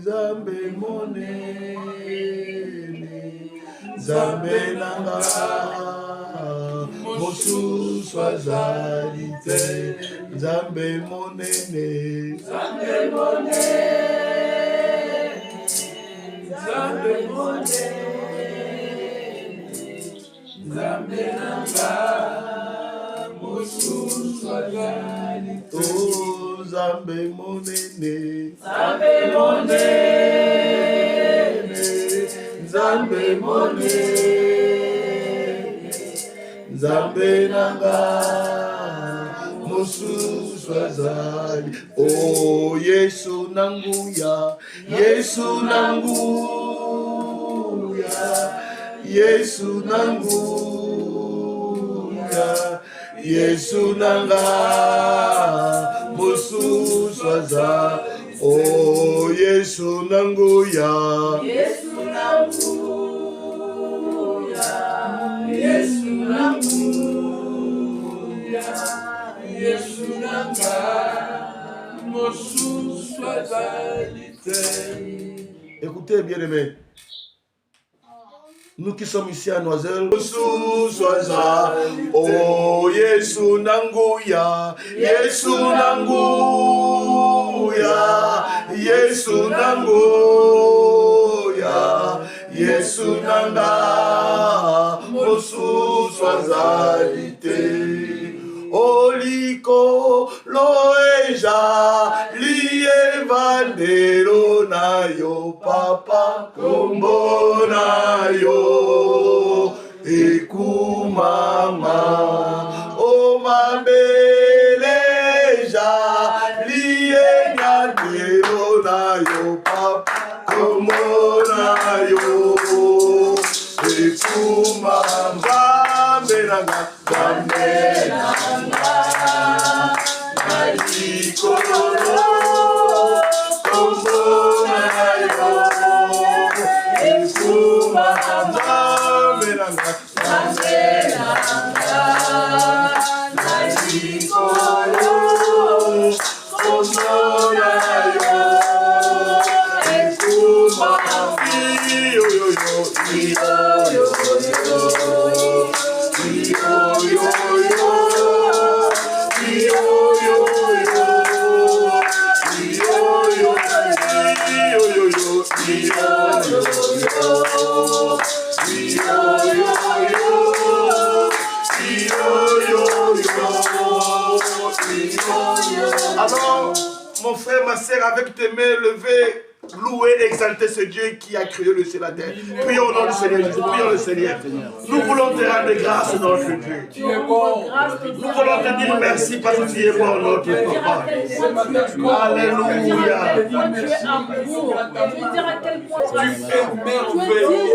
Nzambe monene, Nzambe nanga, mosusu azali te. Nzambe monene, Nzambe monene, Nzambe monene, Nzambe nanga, mosusu azali te. Oh, Nzambe monene, Nzambe monene, Nzambe monene, Nzambe nanga, mosusu azali. Oh, Yesu nanguya, Yesu nanguya, Yesu nanguya, Yesu nanga, mosusu azali. Oh, Yesu nanguya, Yesu nanguya, Yesu nanguya, Yesu nanga, mosusu azali te. Écoutez, bien-aimés, nous qui sommes ici à Noiselle, oh Yesu nanguya, Yesu nanguya, Yesu nanguya, Yesu nanga, mosusu azali te. Oliko loeja liye vandero na yo papa kombo na yo ekumama o mabeleja liye vandero na yo papa kombo na yo ekumama Benanga, Benanga, Malikoro, Kombonayo, Ekuma, Benanga, Benanga, Malikoro, Kombonayo, Ekuma, yo yo yo yo yo yo. Alors, mon frère, ma sœur, avec tes mains levées, louer, exalter ce Dieu qui a créé le ciel et la terre. Prions au nom du Seigneur Jésus. Prions le Seigneur. Nous voulons te rendre grâce, notre Dieu. Tu es bon. Nous voulons te dire merci parce que tu es bon, notre Papa. Alléluia. Tu es amour. Je veux dire à quel point tu es merveilleux.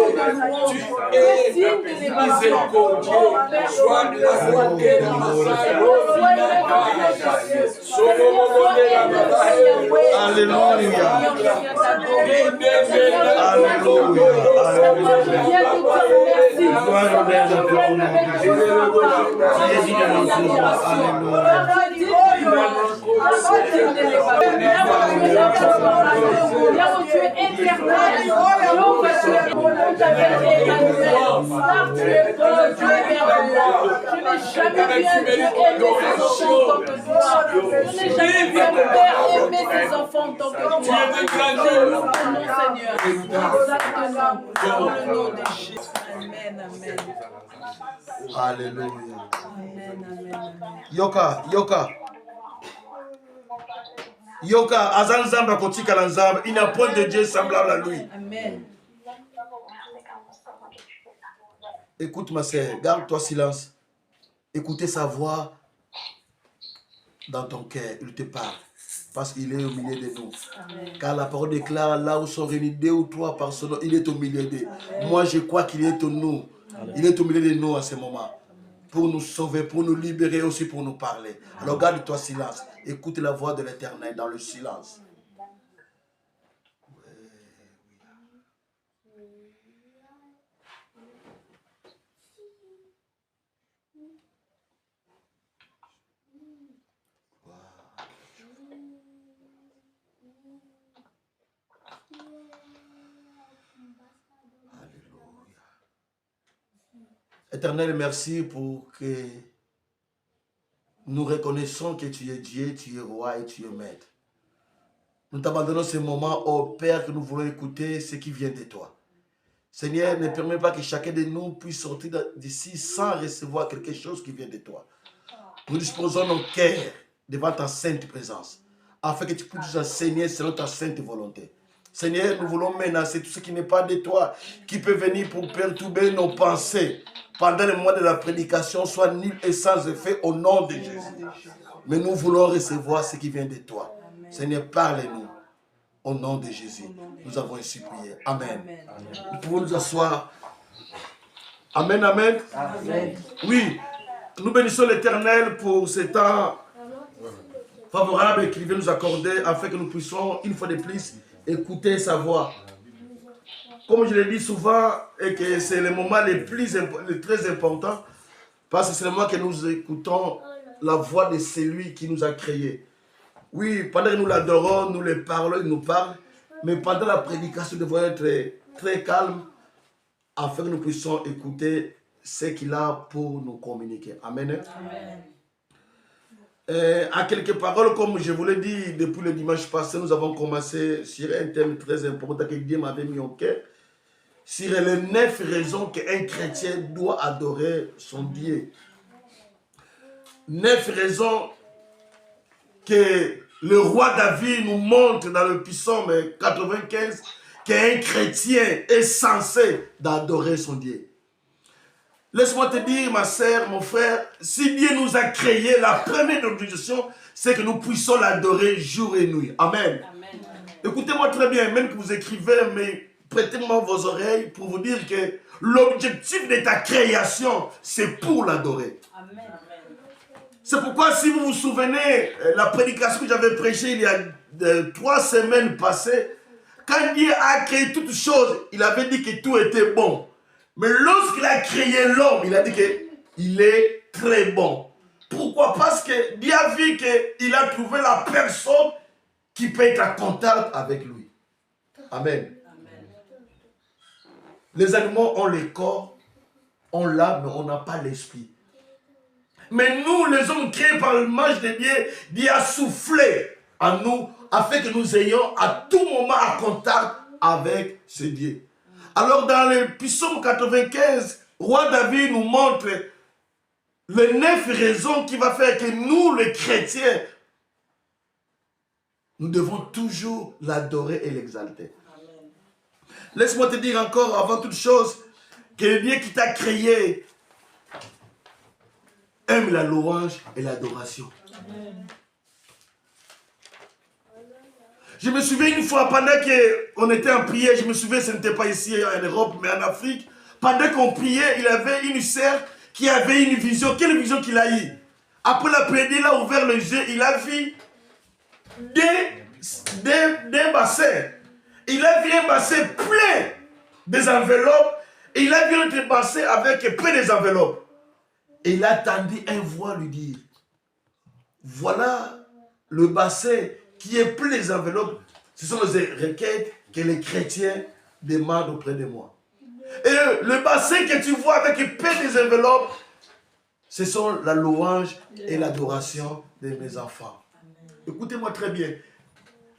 Tu es miséricordieux. Sois de la santé de Alléluia. Alléluia. Yoka, Yoka. Yoka, Azan Zamba Kotika Lanzamba, il n'y a point de Dieu semblable à lui. Amen. Écoute ma sœur, garde-toi silence. Écoutez sa voix dans ton cœur, il te parle. Parce qu'il est au milieu de nous. Amen. Car la parole déclare, là où sont réunis 2 ou 3 par son nom, il est au milieu d'eux. Moi je crois qu'il est au nous. Amen. Il est au milieu de nous en ce moment. Pour nous sauver, pour nous libérer aussi, pour nous parler. Alors garde-toi silence. Écoute la voix de l'Éternel dans le silence. Éternel, merci pour que nous reconnaissons que tu es Dieu, tu es roi et tu es maître. Nous t'abandonnons ce moment, ô Père, que nous voulons écouter ce qui vient de toi. Seigneur, ne permets pas que chacun de nous puisse sortir d'ici sans recevoir quelque chose qui vient de toi. Nous disposons nos cœurs devant ta sainte présence, afin que tu puisses nous enseigner selon ta sainte volonté. Seigneur, nous voulons menacer tout ce qui n'est pas de toi, qui peut venir pour perturber nos pensées pendant le mois de la prédication, soit nul et sans effet au nom de Jésus. Mais nous voulons recevoir ce qui vient de toi. Seigneur, parle-nous au nom de Jésus. Nous avons ainsi prié. Amen. Nous pouvons nous asseoir. Amen, amen. Amen. Oui, nous bénissons l'Éternel pour ce temps favorable qu'il vient nous accorder afin que nous puissions, une fois de plus, écouter sa voix. Comme je l'ai dit souvent, et que c'est le moment le très important, parce que c'est le moment que nous écoutons la voix de celui qui nous a créés. Oui, pendant que nous l'adorons, nous le parlons, il nous parle, mais pendant la prédication, nous devons être très calmes afin que nous puissions écouter ce qu'il a pour nous communiquer. Amen. Amen. À quelques paroles, comme je vous l'ai dit depuis le dimanche passé, nous avons commencé sur un thème très important que Dieu m'avait mis au cœur, sur les 9 raisons qu'un chrétien doit adorer son Dieu. 9 raisons que le roi David nous montre dans le psaume 95 qu'un chrétien est censé d'adorer son Dieu. Laisse-moi te dire, ma sœur, mon frère, si Dieu nous a créé, la première obligation, c'est que nous puissions l'adorer jour et nuit. Amen. Amen. Écoutez-moi très bien, même que vous écrivez, mais prêtez-moi vos oreilles pour vous dire que l'objectif de ta création, c'est pour l'adorer. Amen. C'est pourquoi, si vous vous souvenez, la prédication que j'avais prêchée il y a 3 semaines passées, quand Dieu a créé toutes choses, il avait dit que tout était bon. Mais lorsqu'il a créé l'homme, il a dit qu'il est très bon. Pourquoi? Parce que Dieu a vu qu'il a trouvé la personne qui peut être en contact avec lui. Amen. Amen. Les animaux ont le corps, ont l'âme, mais on n'a pas l'esprit. Mais nous, les hommes créés par l'image de Dieu, Dieu a soufflé en nous afin que nous ayons à tout moment un contact avec ce Dieu. Alors dans le psaume 95, roi David nous montre les 9 raisons qui vont faire que nous, les chrétiens, nous devons toujours l'adorer et l'exalter. Laisse-moi te dire encore, avant toute chose, que le Dieu qui t'a créé aime la louange et l'adoration. Je me souviens une fois, pendant qu'on était en prière, je me souviens, ce n'était pas ici en Europe, mais en Afrique, pendant qu'on priait, il y avait une sœur qui avait une vision. Quelle vision qu'il a eue? Après la prière, il a ouvert les yeux, il a vu des bassins. Il a vu un bassin plein des enveloppes, et il a vu un autre bassin avec plein des enveloppes. Et il a entendu une voix lui dire, voilà le bassin qui est plein des enveloppes. Ce sont les requêtes que les chrétiens demandent auprès de moi. Et le bassin que tu vois avec plein des enveloppes, ce sont la louange et l'adoration de mes enfants. Écoutez-moi très bien.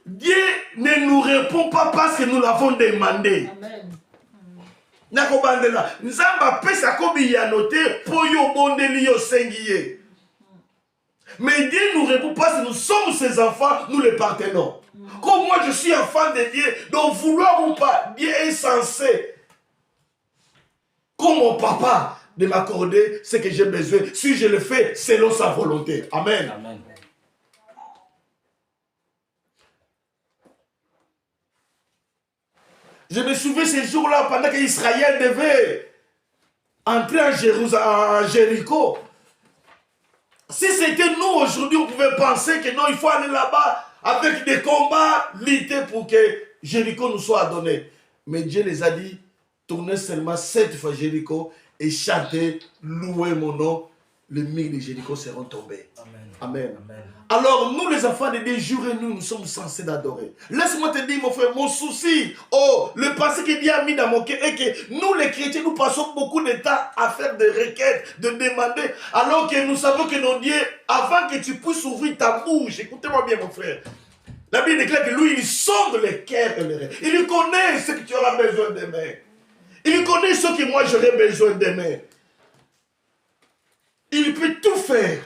Dieu ne nous répond pas parce que nous l'avons demandé. Amen. Nakobandela nzamba pesa kobi ya noter po yo bondeli yo sengiye. Mais Dieu nous répond parce que nous sommes ses enfants, nous les partenons. Comme moi je suis enfant de Dieu, donc vouloir ou pas, Dieu est censé, comme mon papa, de m'accorder ce que j'ai besoin, si je le fais selon sa volonté. Amen. Amen. Je me souviens ces jours-là, pendant qu'Israël devait entrer en Jéricho. Si c'était nous aujourd'hui, on pouvait penser que non, il faut aller là-bas avec des combats, lutter pour que Jéricho nous soit donné. Mais Dieu les a dit, tournez seulement 7 fois Jéricho et chantez, louez mon nom, les murs de Jéricho seront tombés. Amen. Amen. Alors, nous les enfants de Dieu, jour et nuit, nous sommes censés d'adorer. Laisse-moi te dire, mon frère, mon souci, le passé que Dieu a mis dans mon cœur est que nous les chrétiens, nous passons beaucoup de temps à faire des requêtes, de demander, alors que nous savons que nos dieux, avant que tu puisses ouvrir ta bouche, écoutez-moi bien, mon frère, la Bible déclare que lui, il sonde les cœurs et les rêves. Il connaît ce que tu auras besoin demain. Il connaît ce que moi j'aurai besoin demain. Il peut tout faire.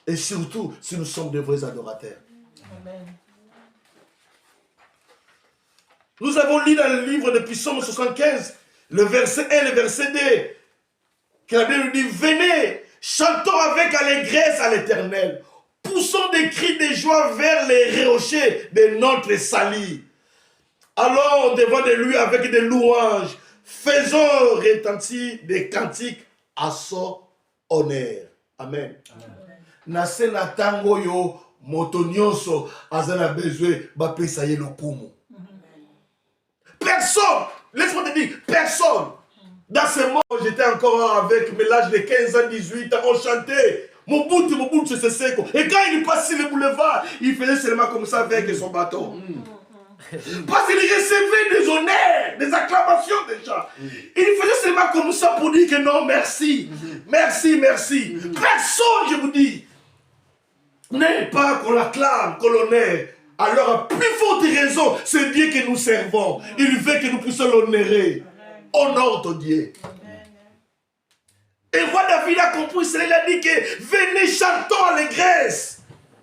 Et surtout, si nous sommes de vrais adorateurs. Amen. Nous avons lu dans le livre de Psaume 75, le verset 1 et le verset 2, que la Bible nous dit, venez, chantons avec allégresse à l'Éternel, poussons des cris de joie vers les rochers de notre salut. Allons devant de lui avec des louanges, faisons retentir des cantiques à son honneur. Amen. Amen. Nase na tango yo moto nyonso azana besoin bapesa ye lokumu. Personne, laisse-moi te dire, personne. Dans ce moment, j'étais encore avec mes l'âge de 15 ans, 18 ans, on chantait Mobutu, c'est Seko. Et quand il passait le boulevard, il faisait seulement comme ça avec son bâton. Parce qu'il recevait des honneurs, des acclamations des gens. Il faisait seulement comme ça pour dire que non, merci. Merci, merci. Personne, je vous dis, n'est pas qu'on l'acclame, qu'on l'honneur. Alors, à plus forte raison, c'est Dieu que nous servons. Il veut que nous puissions l'honorer. Honore ton Dieu. Et roi David a compris cela. Il a dit que venez, chantons allégresse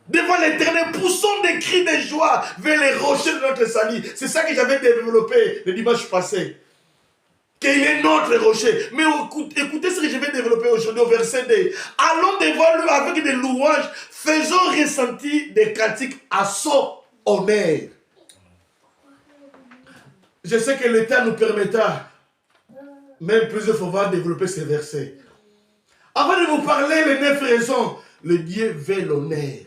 devant l'Éternel, poussons des cris de joie vers les rochers de notre salut. C'est ça que j'avais développé le dimanche passé. Qu'il est notre rocher. Mais écoutez ce que je vais développer aujourd'hui au verset 2. Allons devant lui avec des louanges, faisons ressentir des cantiques à son honneur. Je sais que l'État nous permettra, même plusieurs fois, de développer ces versets. Avant de vous parler les 9 raisons, le Dieu veut l'honneur.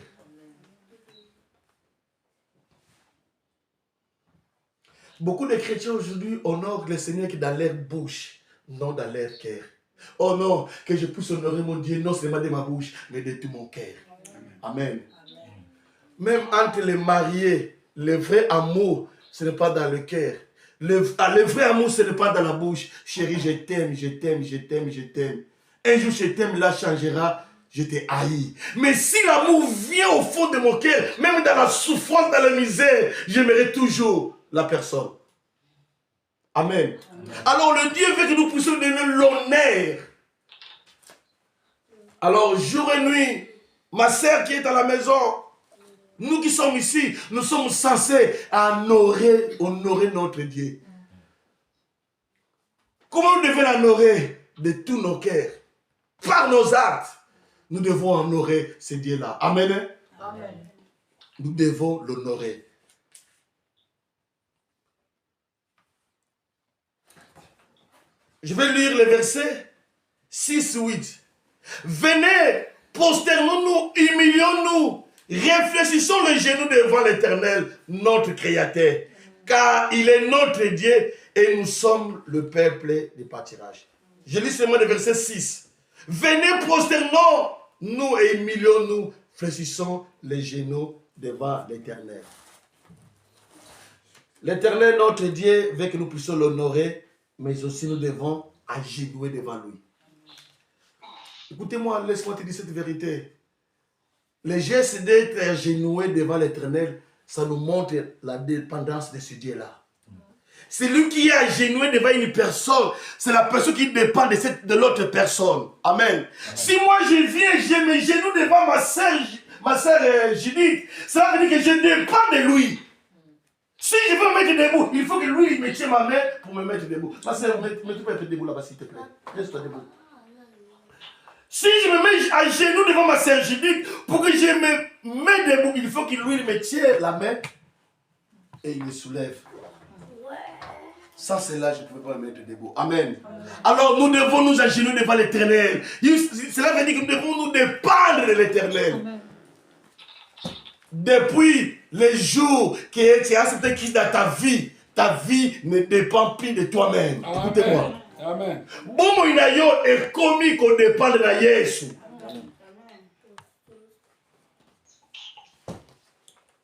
Beaucoup de chrétiens aujourd'hui honorent le Seigneur que dans leur bouche, non dans leur cœur. Oh non, que je puisse honorer mon Dieu, non seulement de ma bouche, mais de tout mon cœur. Amen. Même entre les mariés, le vrai amour, ce n'est pas dans le cœur. Le vrai amour, ce n'est pas dans la bouche. Chérie, je t'aime, je t'aime, je t'aime, je t'aime. Un jour, je t'aime, là changera, je t'ai haï. Mais si l'amour vient au fond de mon cœur, même dans la souffrance, dans la misère, j'aimerai toujours la personne. Amen. Amen. Alors le Dieu veut que nous puissions donner l'honneur. Alors jour et nuit, ma sœur qui est à la maison, nous qui sommes ici, nous sommes censés honorer notre Dieu. Comment nous devons l'honorer? De tous nos cœurs. Par nos actes, nous devons honorer ce Dieu-là. Amen. Amen. Nous devons l'honorer. Je vais lire les versets 6-8. Venez, prosternons-nous, humilions-nous, réfléchissons les genoux devant l'Éternel, notre Créateur, car il est notre Dieu et nous sommes le peuple du pâturage. Je lis seulement le verset 6. Venez, prosternons-nous et humilions-nous, réfléchissons les genoux devant l'Éternel. L'Éternel, notre Dieu, veut que nous puissions l'honorer, mais aussi nous devons agenouiller devant lui. Écoutez-moi, laisse-moi te dire cette vérité. Le geste d'être agenouillé devant l'Éternel, ça nous montre la dépendance de ce Dieu-là. C'est lui qui est agenouillé devant une personne, c'est la personne qui dépend de l'autre personne. Amen. Amen. Si moi je viens, je me genoux devant ma sœur Judith, ça veut dire que je dépends de lui. Si je veux me mettre debout, il faut que lui me tienne ma main pour me mettre debout. Ma sœur, mets-toi un peu debout là-bas, s'il te plaît. Reste-toi debout. Si je me mets à genoux devant ma sœur Judith, pour que je me mette debout, il faut que lui me tienne la main et il me soulève. Sans cela, je ne pouvais pas me mettre debout. Amen. Alors nous devons nous agenouiller devant l'Éternel. Cela veut dire que nous devons nous dépendre de l'Éternel. Depuis les jours que tu as accepté Christ dans ta vie ne dépend plus de toi-même. Écoutez-moi. Amen. Bomo inayo est commis qu'on dépend de la Yesu.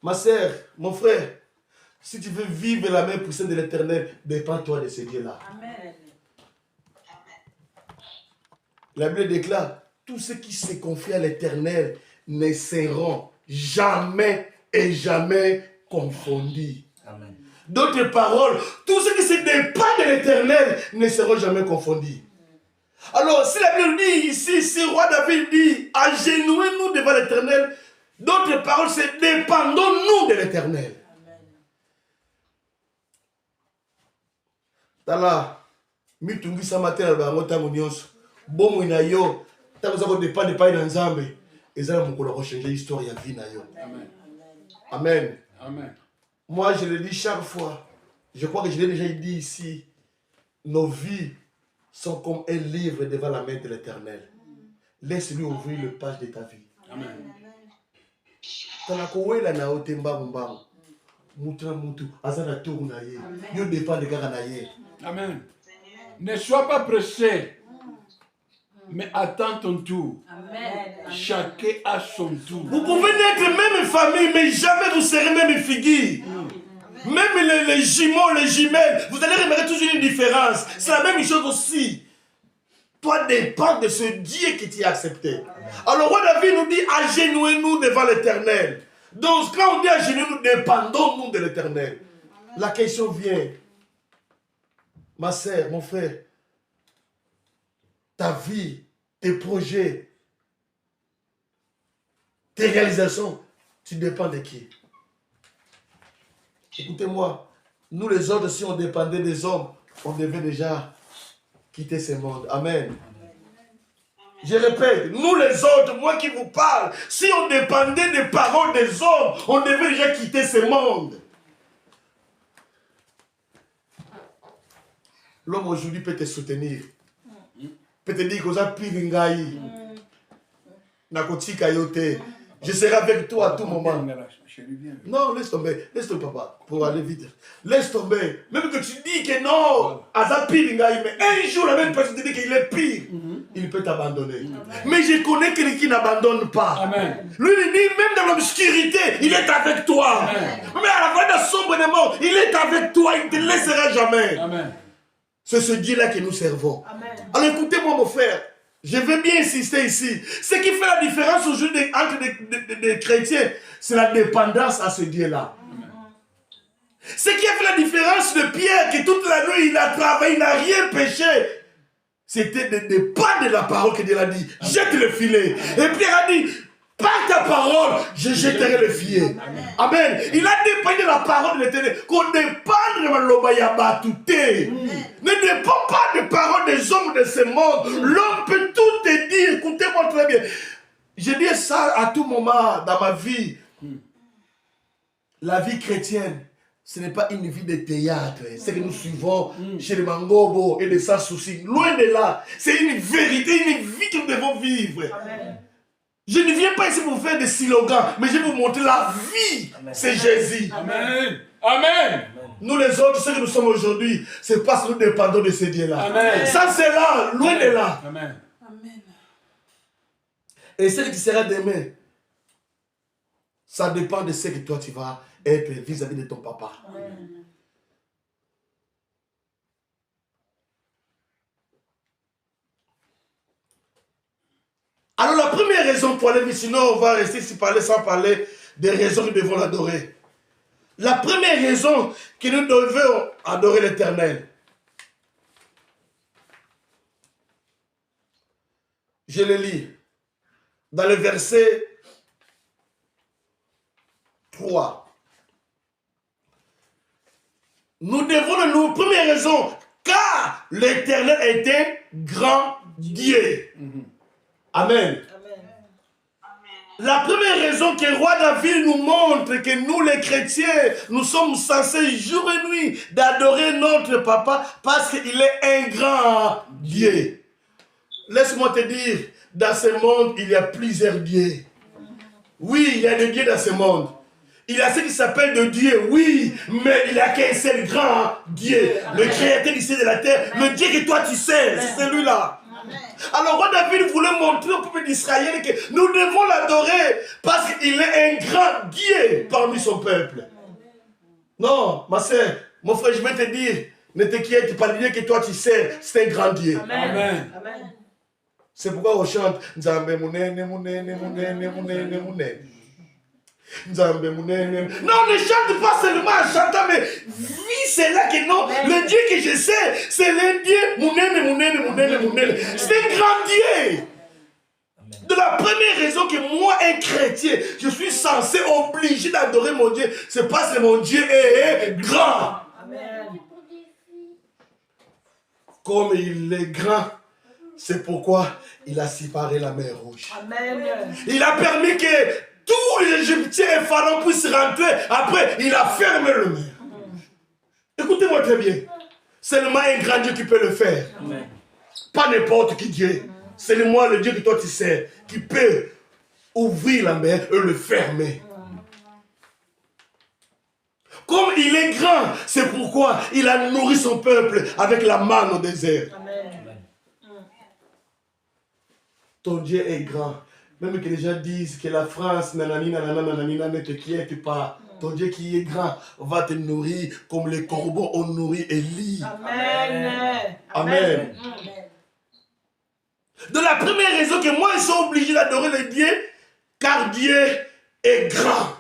Ma sœur, mon frère, si tu veux vivre la main puissante de l'Éternel, dépends-toi de ce Dieu-là. Amen. La Bible déclare, tous ceux qui se confient à l'Éternel ne seront jamais et jamais confondus. Amen. D'autres paroles, tous ceux qui se dépendent de l'Éternel ne seront jamais confondus. Alors, si la Bible dit ici, si le roi David dit, agenouez-nous devant l'Éternel, d'autres paroles, c'est dépendons-nous de l'Éternel. Tala, mitungi sa matin ba ngota munyoso. Bomo ina yo, ta ko dépendre pas de Nzambe. Ezala mukolo ko changer histoire ya vie na yo. Amen. Amen. Amen. Moi, je le dis chaque fois. Je crois que je l'ai déjà dit ici. Nos vies sont comme un livre devant la main de l'Éternel. Laisse-lui ouvrir le page de ta vie. Amen. Tanakowela na otemba mbambo. Mutra mutu azana tour na ye. Yo dépend de gars na ye. Amen. Ne sois pas pressé, mais attends ton tour. Amen. Chacun a son tour. Vous pouvez être même famille, mais jamais vous serez même figure. Même les jumeaux, les jumelles, vous allez remarquer toujours une différence. C'est la même chose aussi. Toi dépends de ce Dieu qui t'a accepté. Alors, roi David nous dit, agenouez-nous devant l'Éternel. Donc, quand on dit agenouez-nous, dépendons-nous de l'Éternel. La question vient, ma sœur, mon frère, ta vie, tes projets, tes réalisations, tu dépends de qui? Écoutez-moi, nous les autres, si on dépendait des hommes, on devait déjà quitter ce monde. Amen. Je répète, nous les autres, moi qui vous parle, si on dépendait des paroles des hommes, on devait déjà quitter ce monde. L'homme aujourd'hui peut te soutenir. Peut te dire que vous avez piringaï. Nakotika yote. Je serai avec toi à tout moment. Non, laisse tomber, papa, pour aller vite. Laisse tomber. Même que tu dis que non, mais un jour la même personne te dit qu'il est pire, il peut t'abandonner. Mais je connais quelqu'un qui n'abandonne pas. Amen. Lui, il dit, même dans l'obscurité, il est avec toi. Amen. Mais à la fin de sombre des morts, il est avec toi, il ne te laissera jamais. Amen. C'est ce Dieu-là que nous servons. Amen. Alors écoutez-moi, mon frère. Je veux bien insister ici. Ce qui fait la différence aujourd'hui entre des chrétiens, c'est la dépendance à ce Dieu-là. Ce qui a fait la différence de Pierre, que toute la nuit il a travaillé, il n'a rien péché, c'était de dépendre de la parole que Dieu a dit. Jette le filet. Et Pierre a dit, par ta parole, je jetterai le filet. Amen. Il a dépendu de la parole de l'Éternel. Qu'on dépende de l'Obayaba tout. Ne dépend pas des paroles des hommes de ce monde. L'homme peut tout te dire. Écoutez-moi très bien. Je dis ça à tout moment dans ma vie. La vie chrétienne, ce n'est pas une vie de théâtre. C'est que nous suivons chez les Mangobo et les sans soucis. Loin de là. C'est une vérité, une vie que nous devons vivre. Amen. Je ne viens pas ici pour vous faire des slogans, mais je vais vous montrer la vie. C'est Jésus. Amen. Amen. Nous les autres, ceux que nous sommes aujourd'hui, c'est parce que nous dépendons de ce Dieu-là. Ça c'est là, loin de là. Amen. Amen. Et ce qui sera demain, ça dépend de ce que toi tu vas être vis-à-vis de ton papa. Amen. Alors la première raison pour aller, sinon on va rester ici parler sans parler des raisons que nous devons l'adorer. La première raison que nous devons adorer l'Éternel. Je le lis dans le verset 3. Nous devons nous, première raison, car l'Éternel est un grand Dieu. Amen. La première raison que le roi David nous montre que nous les chrétiens, nous sommes censés jour et nuit d'adorer notre papa parce qu'il est un grand Dieu. Laisse-moi te dire, dans ce monde, il y a plusieurs dieux. Oui, il y a des dieux dans ce monde. Il y a ce qui s'appelle de Dieu, oui, mais il n'y a qu'un seul grand Dieu, le créateur du ciel et de la terre, le Dieu que toi tu sais, c'est celui-là. Alors, roi David voulait montrer au peuple d'Israël que nous devons l'adorer parce qu'il est un grand Dieu parmi son peuple. Non, ma soeur, mon frère, je vais te dire, ne t'inquiète pas, le Dieu que toi tu sais, c'est un grand Dieu. Amen. C'est pourquoi on chante Nzambe munene, munene, munene, munene, munene. Nzambe munene. Non, on ne chante pas seulement en chantant, mais oui, c'est là que non. Le Dieu que je sais, c'est le Dieu munene, munene, munene, munene. C'est un grand Dieu. De la première raison que moi, un chrétien, je suis censé obligé d'adorer mon Dieu, c'est parce que mon Dieu est grand. Amen. Comme il est grand, c'est pourquoi il a séparé la mer Rouge. Amen. Il a permis que tous les Égyptiens et Pharaon puissent rentrer. Après, il a fermé le mer. Écoutez-moi très bien. Seulement un grand Dieu qui peut le faire. Amen. Pas n'importe qui Dieu. C'est moi le Dieu que toi tu sais, qui peut ouvrir la mer et le fermer. Comme il est grand, c'est pourquoi il a nourri son peuple avec la manne au désert. Amen. Ton Dieu est grand. Même que les gens disent que la France, nanani, nanana, nanana, ne t'inquiète pas. Ton Dieu qui est grand va te nourrir comme les corbeaux ont nourri Élie. Amen. Amen. De la première raison que moi, ils sont obligés d'adorer le Dieu, car Dieu est grand.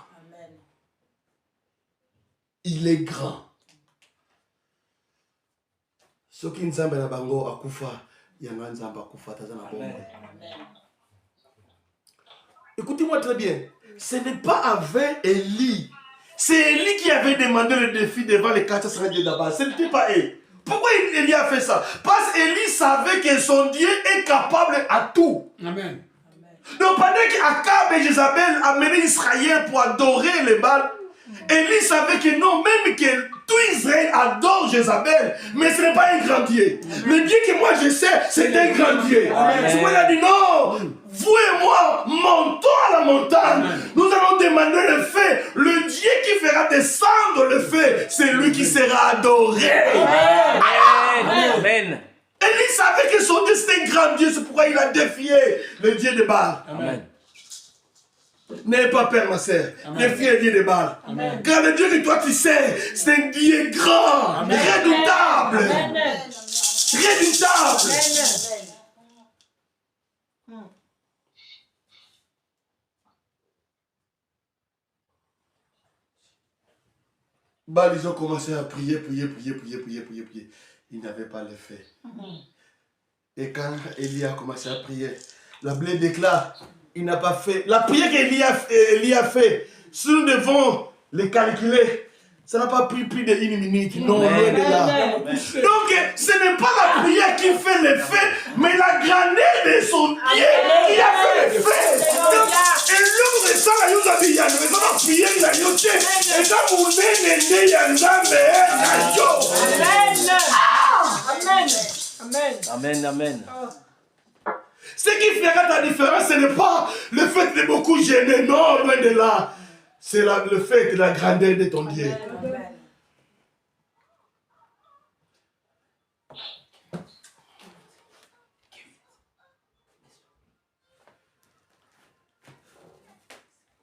Il est grand. Ce qui nous a bango akufa, yanga nzamba akufa tazana bongo. Écoutez-moi très bien. Ce n'est pas avec Élie. C'est Élie qui avait demandé le défi devant les 400 dieux d'Abba. Ce n'était pas Élie. Pourquoi Élie a fait ça? Parce qu'Élie savait que son Dieu est capable à tout. Amen. Donc pendant qu'Akab et Jézabel amenaient Israël pour adorer les Baals, Élie savait que non, même que tout Israël adore Jézabel, mais ce n'est pas un grand Dieu. Le Dieu que moi je sais, c'est un grand Dieu. C'est pourquoi il a dit non, vous et moi, montons à la montagne. Nous allons demander le feu. Le Dieu qui fera descendre le feu, c'est lui qui sera adoré. Amen. Élie savait que son Dieu c'était un grand Dieu, c'est pourquoi il a défié le Dieu de Baal. Amen. N'ayez pas peur, ma sœur. Défiez le Dieu de Baal. Car le Dieu que toi tu sais, c'est un Dieu grand, redoutable. Redoutable. Baal, ils ont commencé à prier. Ils n'avaient pas le fait. Et quand Élie a commencé à prier, la blé déclare, il n'a pas fait. La prière qu'Élie a fait, si nous devons les calculer, ça n'a pas pris plus d'une minute. Non, loin de là. Donc, ce n'est pas la prière qui fait l'effet, mais la grandeur de son Dieu qui a fait l'effet. Et l'homme ressent la yose à Biyano, mais on a prié la yose. Et quand vous venez, Amen, amen. Ce qui fera ta différence, ce n'est pas le fait de beaucoup gêner, non, loin de là. C'est le fait de la grandeur de ton Dieu.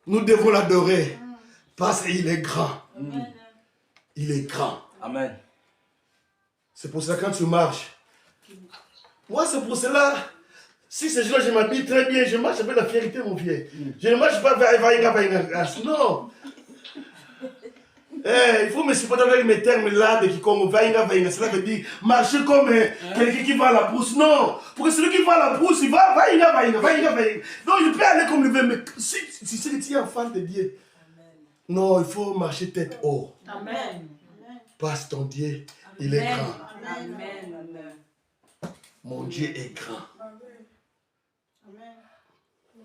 Nous devons l'adorer parce qu'il est grand. Il est grand. Amen. C'est pour ça que quand tu marches, moi c'est pour cela, si ce jour je m'habille très bien, je marche avec la fierté mon vieux. Je ne marche pas vers non. Il faut me supporter avec mes termes là de quiconque vaïna. Cela veut dire marcher comme quelqu'un qui va à la brousse. Non, pour que celui qui va à la brousse, il va vaïna. Non, il peut aller comme il veut, mais si c'est que tu es enfant de Dieu, non, il faut marcher tête haut. Amen. Parce que ton Dieu, il est grand. Amen. Mon Dieu est grand.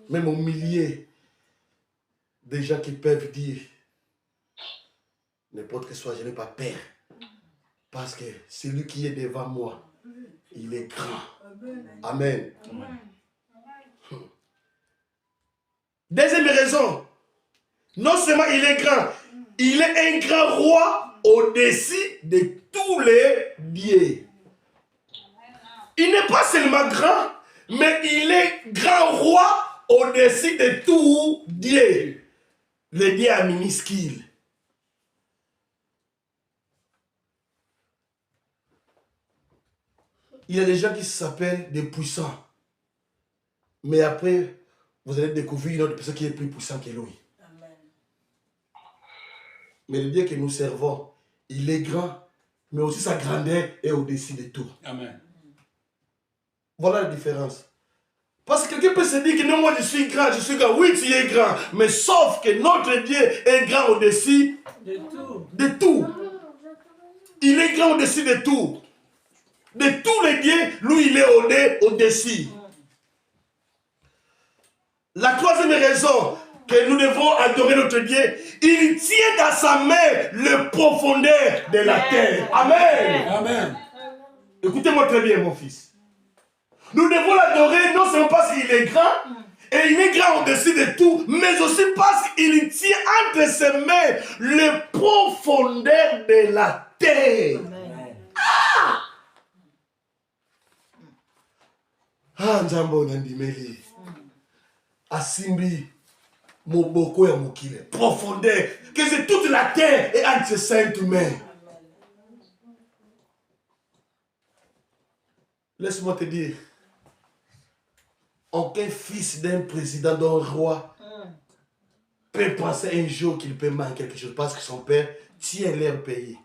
Même au milieu des gens qui peuvent dire n'importe que soit, je n'ai pas peur. Parce que celui qui est devant moi, il est grand. Amen. Deuxième raison, Non seulement il est grand, il est un grand roi au-dessus de tous les dieux. Il n'est pas seulement grand, mais il est grand roi au-dessus de tout Dieu. Le Dieu est minuscule. Il y a des gens qui s'appellent des puissants. Mais après, vous allez découvrir une autre personne qui est plus puissant que lui. Amen. Mais le Dieu que nous servons, il est grand, mais aussi sa grandeur est au-dessus de tout. Amen. Voilà la différence. Parce que quelqu'un peut se dire que non, moi je suis grand. Oui, tu es grand. Mais sauf que notre Dieu est grand au-dessus de tout. Il est grand au-dessus de tout. De tous les dieux, lui, il est au-dessus. La troisième raison que nous devons adorer notre Dieu, il tient dans sa main le profondeur de la terre. Amen. Amen. Écoutez-moi très bien, mon fils. Nous devons l'adorer non seulement parce qu'il est grand, et il est grand au-dessus de tout, mais aussi parce qu'il tient entre ses mains le profondeur de la terre. Amen. Njambo nandimeli. Asimbi moboko ya mokile. Profondeur. Que c'est toute la terre et entre ses saintes mains. Laisse-moi te dire. Aucun fils d'un président, d'un roi peut penser un jour qu'il peut manquer quelque chose parce que son père tient leur pays.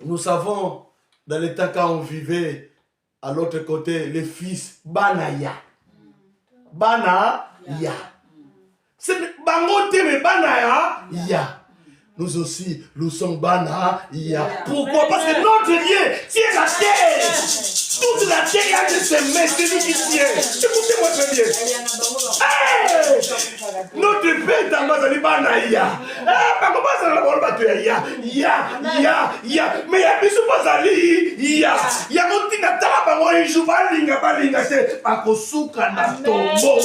Nous savons, dans le temps quand on vivait à l'autre côté, les fils Banaya. Banaya. C'est Bangote, mais Banaya. Nous aussi, nous sommes Banaya. Pourquoi? Parce que notre Dieu tient la terre. Toute la terre a de ses mains, c'est lui qui tient. Écoutez-moi très bien. Hey! Notre Père est en bas de Banaya. Mais il y a plus de Bazali. Il y a un Taba, un jour, Balinga, c'est à Kosuka, na tombeau.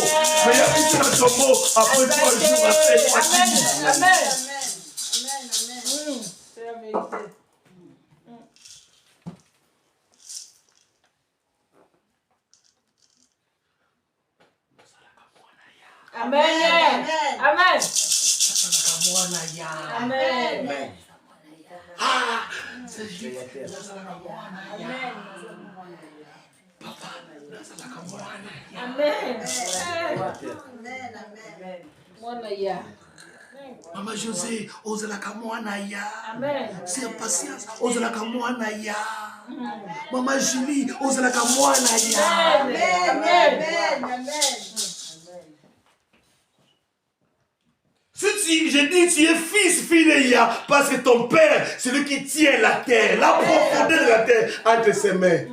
Mais il y a plus de tombeau après 3 jours à faire. Amen. C'est la vérité. Amen. Amen. Amen. Ah, Maman José, ozalaka mwana ya. C'est patience, ozalaka mwana ya. Maman Julie, ozalaka mwana ya. Amen. Si je dis tu es fille de Yah, parce que ton père, c'est lui qui tient la terre, la profondeur de la terre entre ses mains.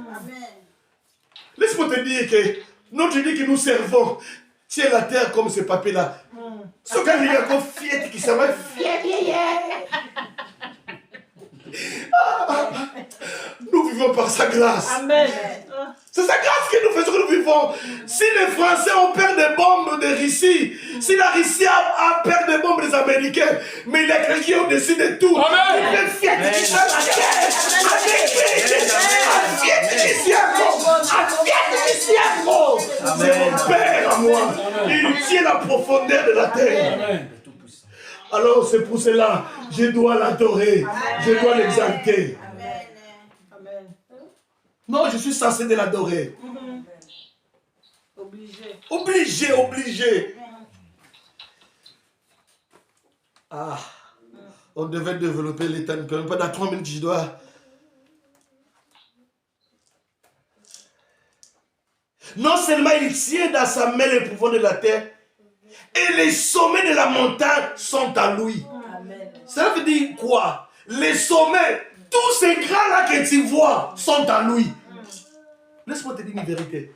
Laisse-moi te dire que notre Dieu que nous servons tient la terre comme ce papier-là. Ce qu'il y a encore fiette qui s'appelle fiette. Nous vivons par sa grâce. Amen. C'est sa grâce que nous faisons que nous vivons. Si les Français ont peur des bombes de Russie, si la Russie a peur des bombes des Américains, mais il y a quelqu'un au-dessus de tout. Amen. Il est fier qui fait la terre. C'est mon Père à moi. Il tient la profondeur de la terre. Amen. Alors c'est pour cela, je dois l'adorer, je dois l'exalter. Amen. Non, je suis censé de l'adorer. Obligé. Ah, on devait développer l'état, pas dans 3 minutes, je dois. Non seulement il tient dans sa main le pouvoir de la terre, et les sommets de la montagne sont à lui. Amen. Ça veut dire quoi? Les sommets, tous ces grands-là que tu vois, sont à lui. Laisse-moi te dire une vérité.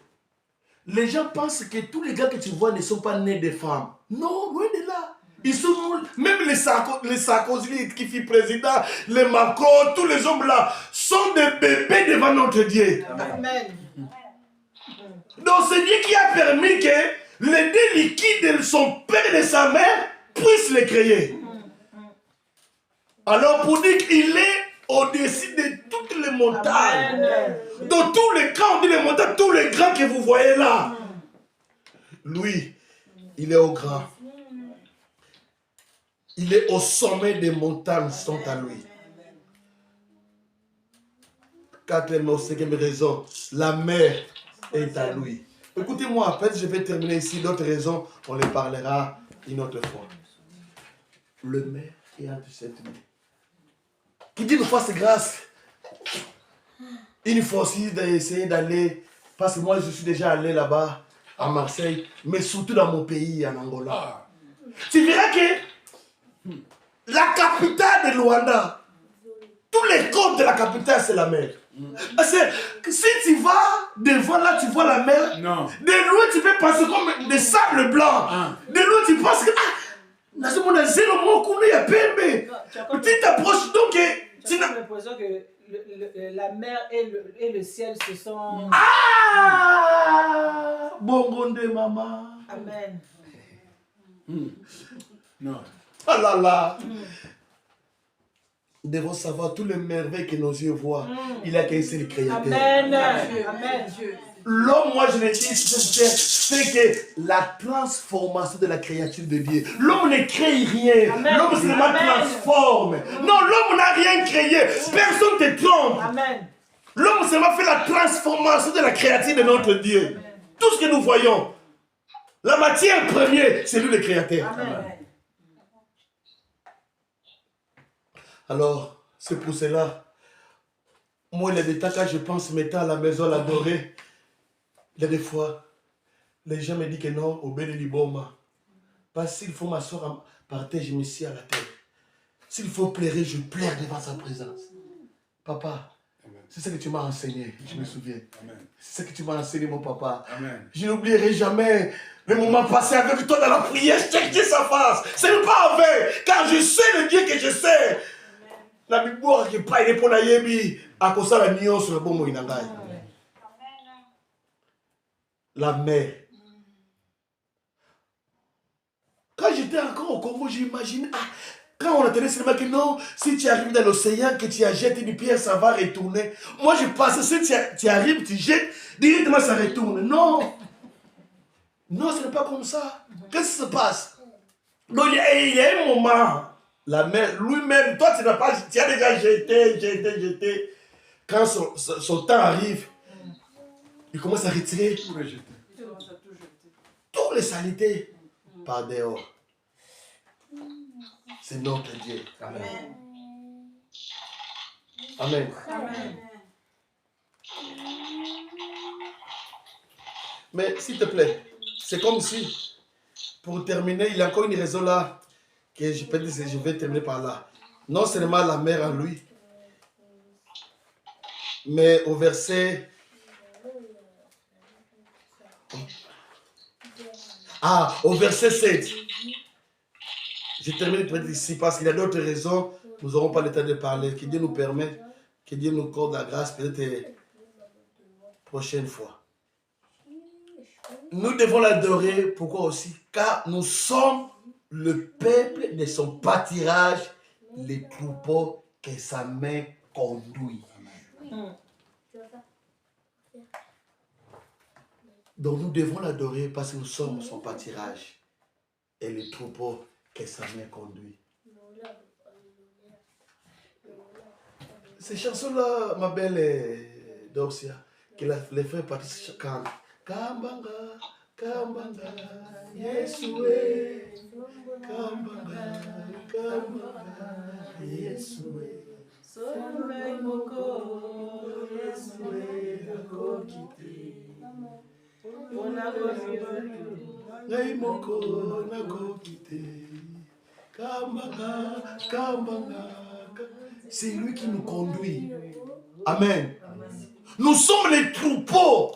Les gens pensent que tous les gars que tu vois ne sont pas nés de femmes. Non, loin de là. Ils sont, même les Sarkozy qui fut président, les Macron, tous les hommes là, sont des bébés devant notre Dieu. Amen. Donc c'est Dieu qui a permis que les deux liquides de son père et de sa mère puissent les créer. Alors pour dire qu'il est au-dessus de toutes les montagnes, dans tous les camps, les montagnes, tous les grands que vous voyez là, lui, il est au grand. Il est au sommet des montagnes, sont à lui. Quatrième ou cinquième raison, la mer est à lui. Écoutez-moi, peut-être je vais terminer ici. D'autres raisons, on les parlera une autre fois. Le mer est entre cette nuit. Qui dit nous fasse grâce. Il faut aussi essayer d'aller, parce que moi je suis déjà allé là-bas, à Marseille, mais surtout dans mon pays, en Angola. Tu verras que la capitale de Luanda, tous les côtes de la capitale, c'est la mer. Parce que si tu vas devant là, tu vois la mer. Non. De loin, tu peux passer comme des sables blancs. De loin, tu penses que tu t'approches donc. J'ai l'impression que la mer et le ciel se sont... Ah! Bongonde maman. Amen. Non. Oh là là. Nous devons savoir tous les merveilles que nos yeux voient. Il a qu'un seul créateur. Amen. Amen. L'homme, moi je le dis, c'est que la transformation de la créature de Dieu. L'homme ne crée rien. L'homme seulement transforme. Non, l'homme n'a rien créé. Personne ne te trompe. L'homme seulement fait la transformation de la créature de notre Dieu. Tout ce que nous voyons, la matière première, c'est lui le créateur. Amen. Alors, c'est pour cela, moi, il y a des temps quand je pense mettant à la maison à l'adorer, il y a des fois, les gens me disent que non, au Béni Liboma. Parce qu'il faut m'asseoir par terre, je me sieds à la terre. S'il faut pleurer, je pleure devant sa présence. Papa, c'est ce que tu m'as enseigné, je me souviens. C'est ce que tu m'as enseigné, mon papa. Amen. Je n'oublierai jamais le moment passé avec toi dans la prière, chercher sa face. Ce n'est pas avec, car je sais le Dieu que je sais. La Bible qui n'est pas pour la yebi, à cause de la nuance sur le bon mot inangai. La mer. Quand j'étais encore au Congo, j'imagine, quand on entendait seulement que non, si tu arrives dans l'océan, que tu as jeté une pierre, ça va retourner. Moi, je pensais, si tu arrives, tu jettes, directement ça retourne. Non. Non, ce n'est pas comme ça. Qu'est-ce qui se passe? Donc, il y a un moment, la mer, lui-même, toi, tu n'as pas, tu as déjà jeté. Quand son temps arrive, il commence à retirer toutes les saletés par dehors. C'est notre Dieu. Amen. Amen. Amen. Mais s'il te plaît, c'est comme si, pour terminer, il y a encore une raison là, que je vais terminer par là. Non seulement la mer en lui, mais au verset... au verset 7. Je termine peut-être ici parce qu'il y a d'autres raisons. Nous n'aurons pas le temps de parler. Que Dieu nous permette, que Dieu nous accorde la grâce peut-être prochaine fois. Nous devons l'adorer. Pourquoi aussi? Car nous sommes le peuple de son pâturage, les troupeaux que sa main conduit. Donc nous devons l'adorer parce que nous sommes son pâturage et les troupeaux que sa main conduit. Ces chansons-là, ma belle Dorcia, que les frères participent quand Kambanga, Kambanga, Yesoué, Kambanga, Kambanga, Yesoué, Sommeil moko, Yesoué, Nako kiti. Ngai moko nako kite. Kambanga, Kambanga. C'est lui qui nous conduit. Amen. Nous sommes les troupeaux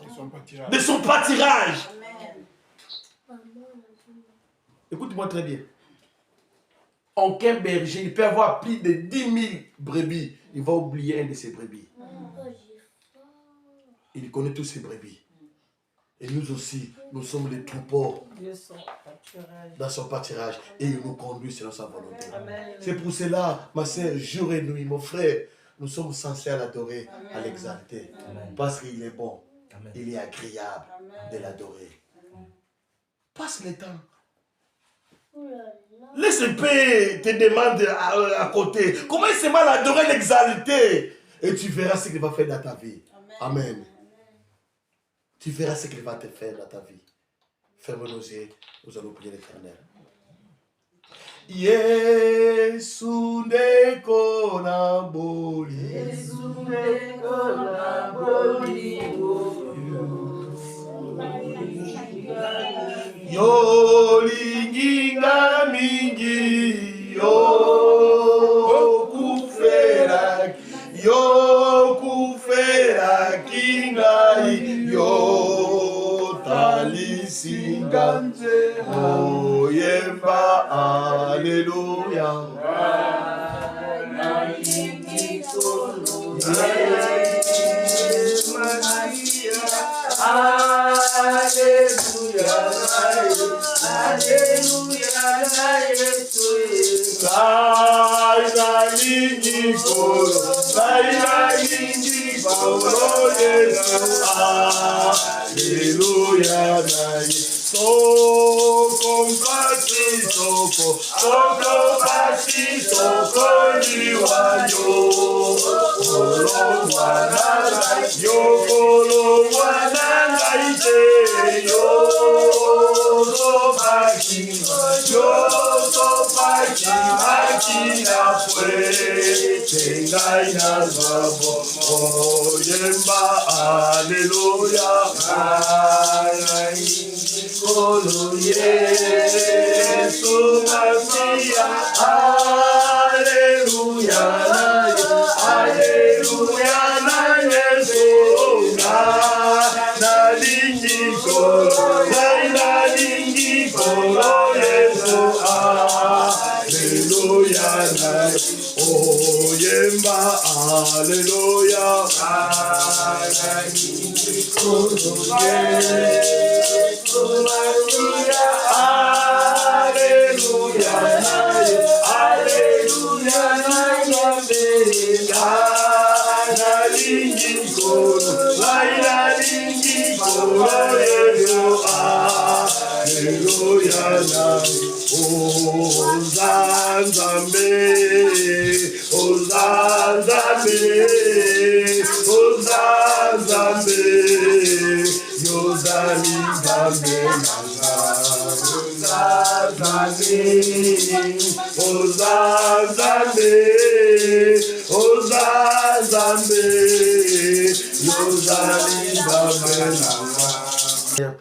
de son pâturage. Écoute-moi très bien. Aucun berger, il peut avoir plus de 10 000 brebis. Il va oublier un de ses brebis. Il connaît tous ses brebis. Et nous aussi, nous sommes les troupeaux dans son pâturage. Et il nous conduit selon sa volonté. C'est pour cela, ma sœur, jour et nuit, mon frère, nous sommes censés l'adorer, à l'exalter. Parce qu'il est bon. Amen. Il est agréable de l'adorer. Passe le temps. Laisse le paix te demande à côté. Comment il se mal adorer, l'exalter. Et tu verras ce qu'il va faire dans ta vie. Amen. Tu verras ce qu'il va te faire dans ta vie. Ferme nos yeux, nous allons prier l'Éternel. Yesu ndeko na boli. Yesu ndeko na boli. Yo linginga mingi yo kufera kingai yo talisinganje o yemba alleluia.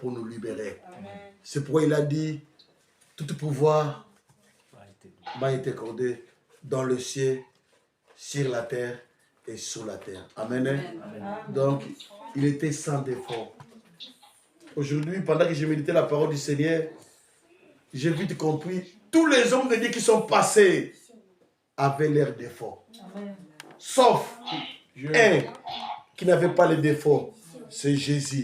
Pour nous libérer. C'est pourquoi il a dit tout pouvoir m'a été accordé dans le ciel, sur la terre et sous la terre. Amen. Amen. Donc, il était sans défaut. Aujourd'hui, pendant que j'ai médité la parole du Seigneur, j'ai vite compris, tous les hommes de Dieu qui sont passés avaient leurs défauts. Amen. Sauf un qui n'avait pas les défauts, c'est Jésus.